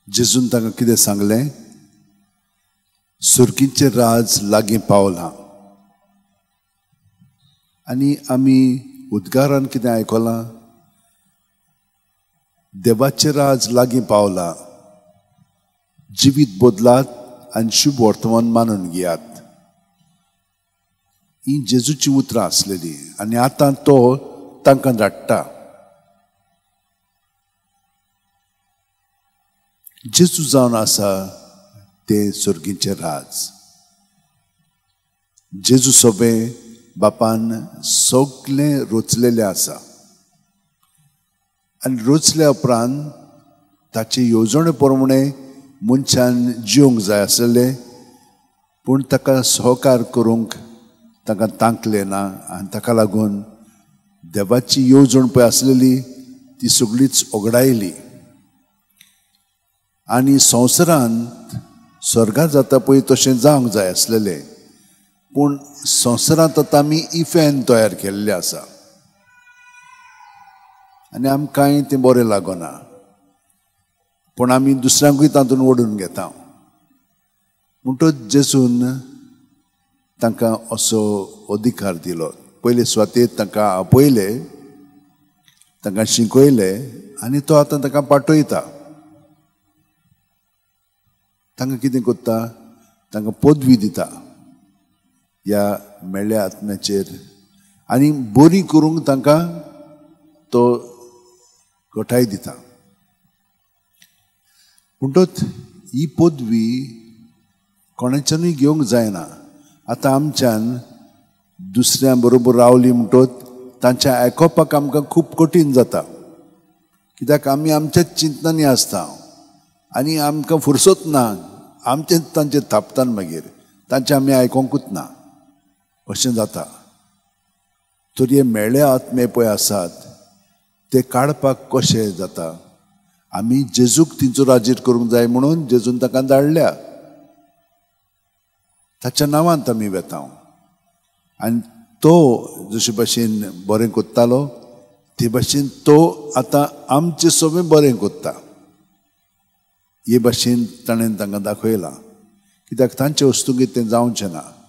जेजून तांकां कितें सांगलें? सुर्गीचें राज लागीं पावलां. आनी आमी उद्गारान कितें आयकलां? देवाचें राज लागीं पावलां. जिवीत बदलात आनी शुभ वर्तमान मानून घेयात. ही जेजूची उतरां आसलेली आनी आतां तो तांकां धाडटा. जेजू जावन आसा तें सुर्गीचें राज. जेजू सोबें बापान सगळें रचलेलें आसा आनी रचल्या उपरांत ताचे येवजणे प्रमाणे मनशान जिवंक जाय आसलें, पूण ताका सहकार करूंक ताका तांकलें ना आनी ताका लागून देवाची येवजण पळय आसलेली ती सगळीच ओगडायली. आनी संवसारांत स्वर्गांत जाता पळय तशें जावंक जाय आसलेलें, पूण संवसारांत आतां आमी इफेन तयार केल्लें आसा आनी आमकांय तें बरें लागना, पूण आमी दुसऱ्यांकूय तातूंत ओडून घेता. म्हणटच जेजून तांकां असो अधिकार दिलो. पयले सुवातेर तांकां आपयलें, तांकां शिकयलें आनी तो आतां तांकां पाठयता. तांकां कितें करता? तांकां पदवी दिता ह्या मेळ्ळ्या आत्म्याचेर आनी बरी करूंक तांकां तो घटाय दिता. म्हणटच ही पदवी कोणाच्यानूय घेवंक जायना. आतां आमच्यान दुसऱ्यां बरोबर रावली म्हणटच तांचें आयकोपाक आमकां खूब कठीण जाता, कित्याक आमी आमच्याच चिंतनांनी आसता आनी आमकां फुरसत ना. आमचें तांचेर थापतात, मागीर तांचें आमी आयकोंकूच ना अशें जाता. तरी हे मेळ्ळे आत्मे पळय आसात ते काडपाक कशें जाता? आमी जेजूक तिचो राजीर करूंक जाय म्हणून जेजून ताका धाडल्या. ताच्या नांवांत आमी वेता आनी तो जशे भाशेन बरें कोत्तालो ते भाशेन तो आतां आमचें सगळें बरें कोत्ता. हे भाशेन ताणें तांकां दाखयलां, कित्याक तांचे वस्तुकीत तें जावचें ना.